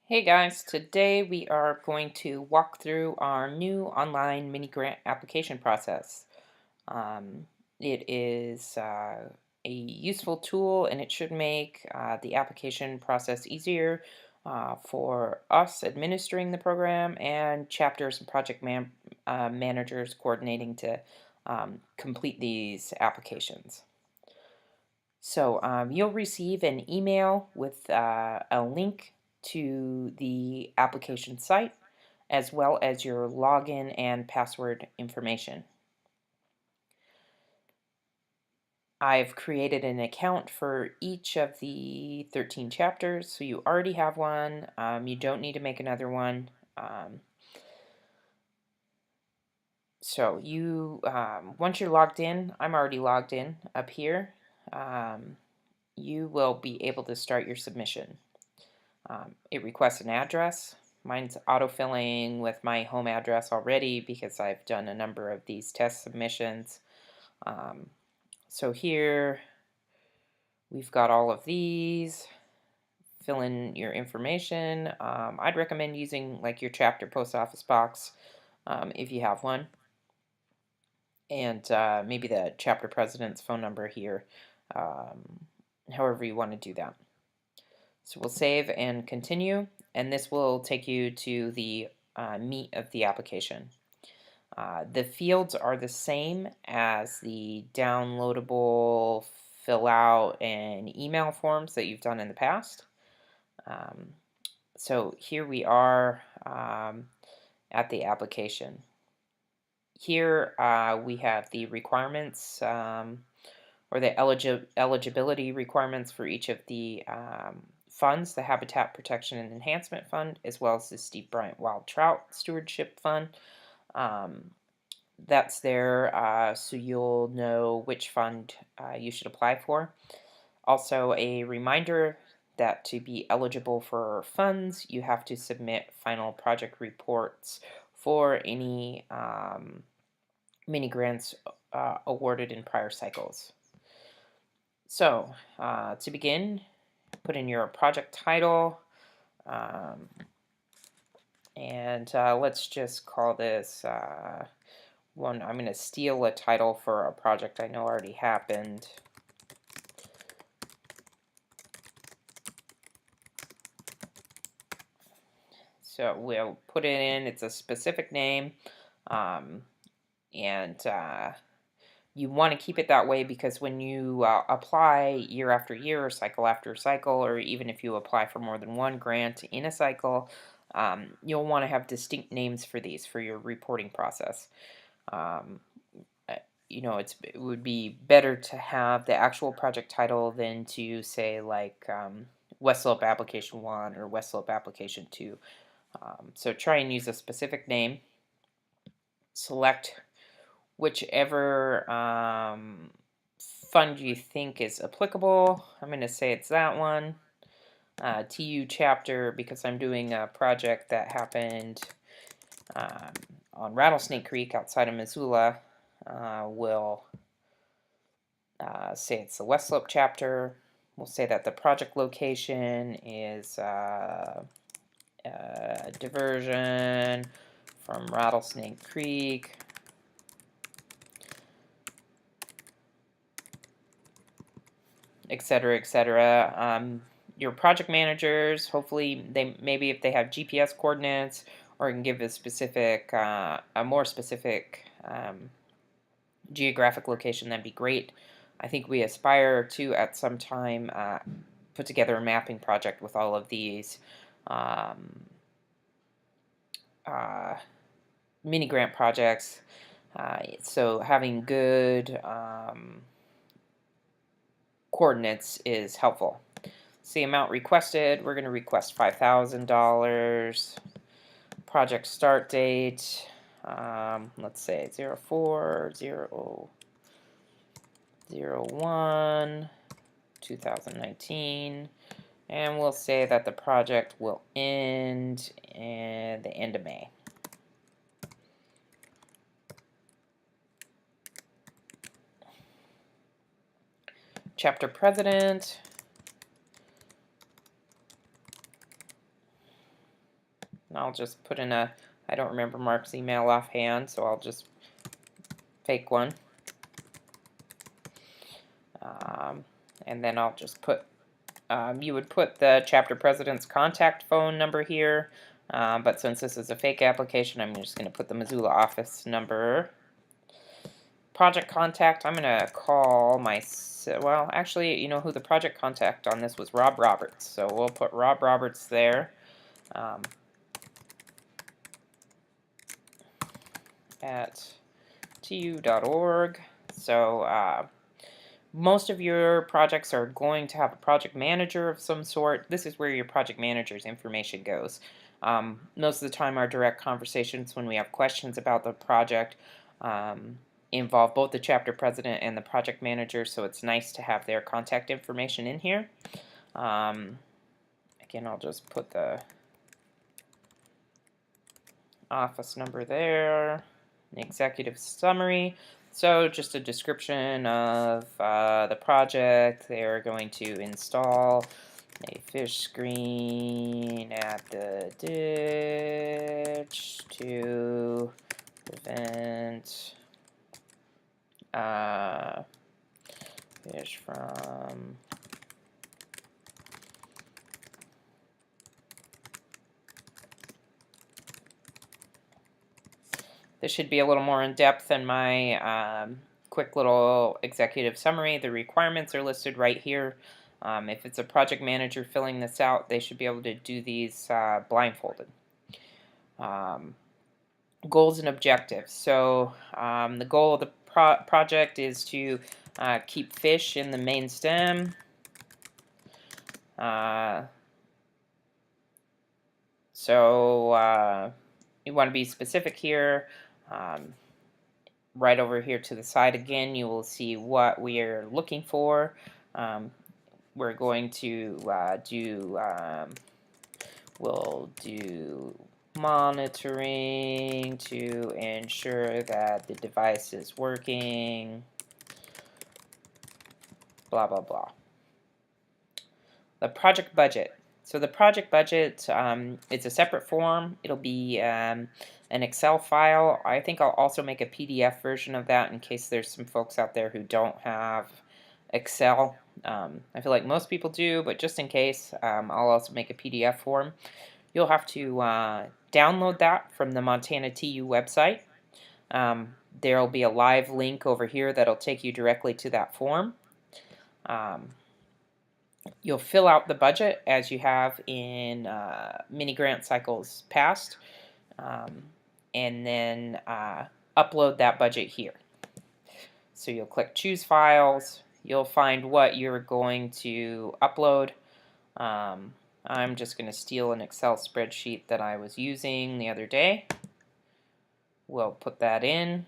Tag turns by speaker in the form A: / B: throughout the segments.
A: Hey guys, today we are going to walk through our new online mini grant application process. Um, it is a useful tool and it should make the application process easier for us administering the program and chapters and project managers coordinating to complete these applications. So you'll receive an email with a link to the application site as well as your login and password information. I've created an account for each of the 13 chapters, so you already have one. You don't need to make another one. So once you're logged in, I'm already logged in up here. You will be able to start your submission. It requests an address. Mine's autofilling with my home address already because I've done a number of these test submissions. So here we've got all of these. Fill in your information. I'd recommend using like your chapter post office box if you have one. And maybe the chapter president's phone number here, however you want to do that. So we'll save and continue, and this will take you to the meat of the application. The fields are the same as the downloadable fill out and email forms that you've done in the past. So here we are at the application. Here we have the requirements or the eligibility requirements for each of the funds, the Habitat Protection and Enhancement Fund, as well as the Steve Bryant Wild Trout Stewardship Fund. That's there so you'll know which fund you should apply for. Also, a reminder that to be eligible for funds, you have to submit final project reports for any mini grants awarded in prior cycles. So, to begin, put in your project title, and let's just call this one. I'm going to steal a title for a project I know already happened. So we'll put it in, it's a specific name, and you want to keep it that way because when you apply year after year, or cycle after cycle, or even if you apply for more than one grant in a cycle, you'll want to have distinct names for these for your reporting process. It would be better to have the actual project title than to say like West Slope Application 1 or West Slope Application 2. So try and use a specific name. Select whichever fund you think is applicable. I'm going to say it's that one. TU chapter, because I'm doing a project that happened on Rattlesnake Creek outside of Missoula, will say it's the West Slope chapter. We'll say that the project location is diversion from Rattlesnake Creek. Etc., etc. Your project managers, hopefully, maybe if they have GPS coordinates or can give a more specific geographic location, that'd be great. I think we aspire to at some time put together a mapping project with all of these mini grant projects. So having good coordinates is helpful. So the amount requested, we're going to request $5,000. Project start date, let's say 04/001/2019, and we'll say that the project will end at the end of May. Chapter president, And I'll just put in a, I don't remember Mark's email offhand, so I'll just fake one. And then I'll just put, you would put the chapter president's contact phone number here, but since this is a fake application, I'm just going to put the Missoula office number. Project contact, I'm going to call my, well, actually, you know who the project contact on this was? Rob Roberts. So we'll put Rob Roberts there. At tu.org. So most of your projects are going to have a project manager of some sort. This is where your project manager's information goes. Most of the time our direct conversations when we have questions about the project involve both the chapter president and the project manager, so it's nice to have their contact information in here. Again, I'll just put the office number there, an executive summary. So just a description of the project. They are going to install a fish screen at the ditch to prevent fish from This should be a little more in depth than my quick little executive summary. The requirements are listed right here. If it's a project manager filling this out, they should be able to do these blindfolded. Goals and objectives. So the goal of the project is to keep fish in the main stem. So you want to be specific here. Right over here to the side again, you will see what we are looking for. We're going to we'll do monitoring to ensure that the device is working, blah, blah, blah. The project budget. So the project budget, it's a separate form. It'll be an Excel file. I think I'll also make a PDF version of that in case there's some folks out there who don't have Excel. I feel like most people do, but just in case, I'll also make a PDF form. You'll have to download that from the Montana TU website. There'll be a live link over here that'll take you directly to that form. You'll fill out the budget as you have in mini grant cycles past, and then upload that budget here. So you'll click choose files. You'll find what you're going to upload. I'm just going to steal an Excel spreadsheet that I was using the other day. We'll put that in.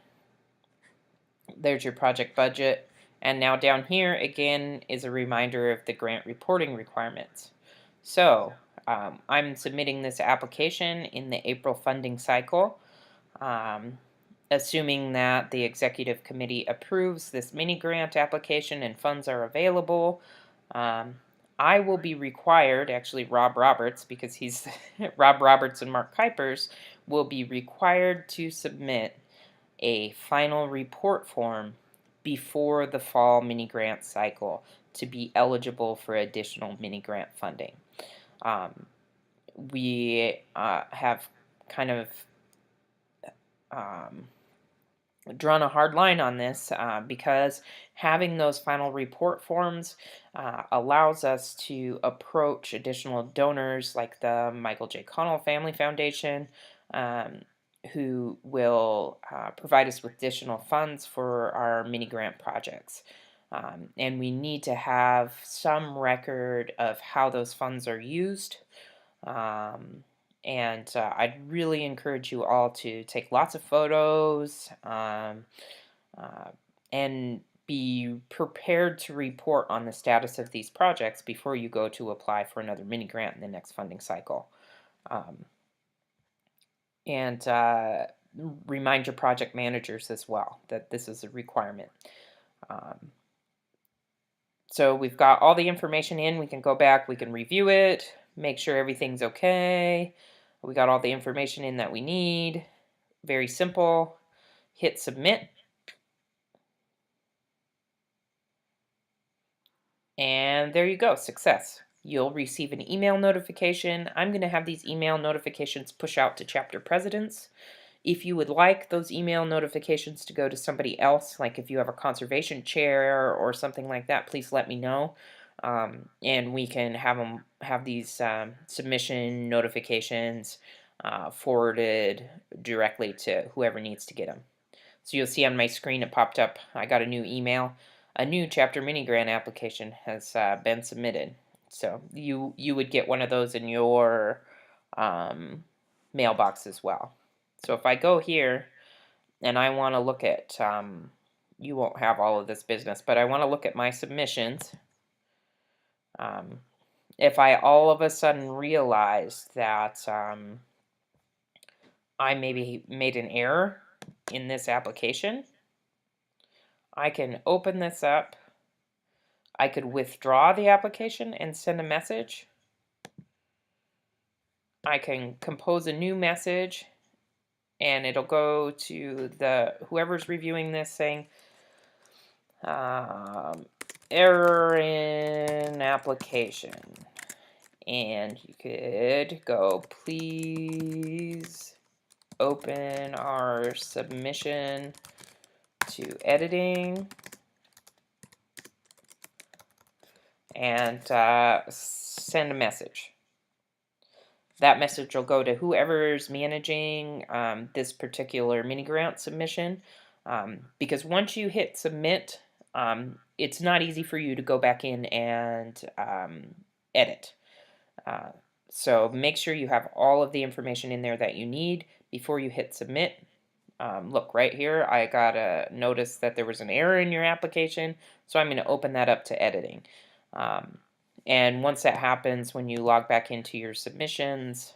A: There's your project budget. And now down here again is a reminder of the grant reporting requirements. So I'm submitting this application in the April funding cycle, assuming that the executive committee approves this mini grant application and funds are available. I will be required, actually Rob Roberts, because he's Rob Roberts and Mark Kuipers, will be required to submit a final report form before the fall mini grant cycle to be eligible for additional mini grant funding. We have kind of drawn a hard line on this because having those final report forms allows us to approach additional donors like the Michael J. Connell Family Foundation, who will provide us with additional funds for our mini grant projects. And we need to have some record of how those funds are used. I'd really encourage you all to take lots of photos and be prepared to report on the status of these projects before you go to apply for another mini grant in the next funding cycle. Remind your project managers as well that this is a requirement. So we've got all the information in. We can go back, we can review it, make sure everything's okay. We got all the information in that we need. Very simple. Hit submit. And there you go, success. You'll receive an email notification. I'm going to have these email notifications push out to chapter presidents. If you would like those email notifications to go to somebody else, like if you have a conservation chair or something like that, please let me know. And we can have these submission notifications forwarded directly to whoever needs to get them. So you'll see on my screen it popped up. I got a new email. A new chapter mini grant application has been submitted. So you would get one of those in your mailbox as well. So if I go here and I want to look at, you won't have all of this business, but I want to look at my submissions. If I all of a sudden realize that I maybe made an error in this application, I can open this up. I could withdraw the application and send a message. I can compose a new message and it'll go to the whoever's reviewing this saying error in application, and you could go, please open our submission to editing, and send a message. That message will go to whoever's managing this particular mini grant submission, because once you hit submit, it's not easy for you to go back in and edit. So make sure you have all of the information in there that you need before you hit submit. Look right here, I got a notice that there was an error in your application, so I'm going to open that up to editing. And once that happens, when you log back into your submissions,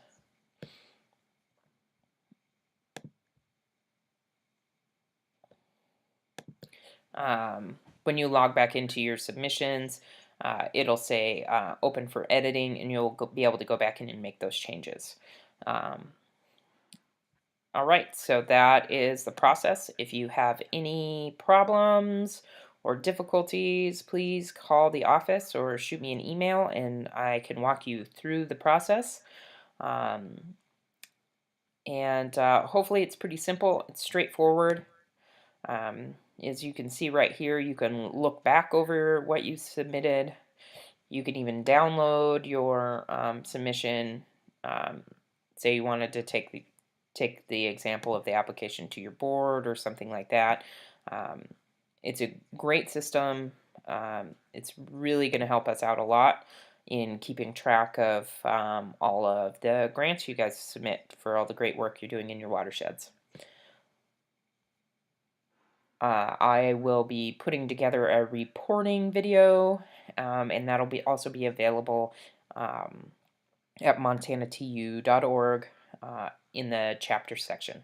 A: it'll say open for editing, and you'll be able to go back in and make those changes. All right, so that is the process. If you have any problems or difficulties, please call the office or shoot me an email and I can walk you through the process. Hopefully it's pretty simple, it's straightforward. As you can see right here, you can look back over what you submitted. You can even download your submission. Say you wanted to take the example of the application to your board or something like that. It's a great system. It's really going to help us out a lot in keeping track of all of the grants you guys submit for all the great work you're doing in your watersheds. I will be putting together a reporting video, and that'll also be available at montanatu.org in the chapter section.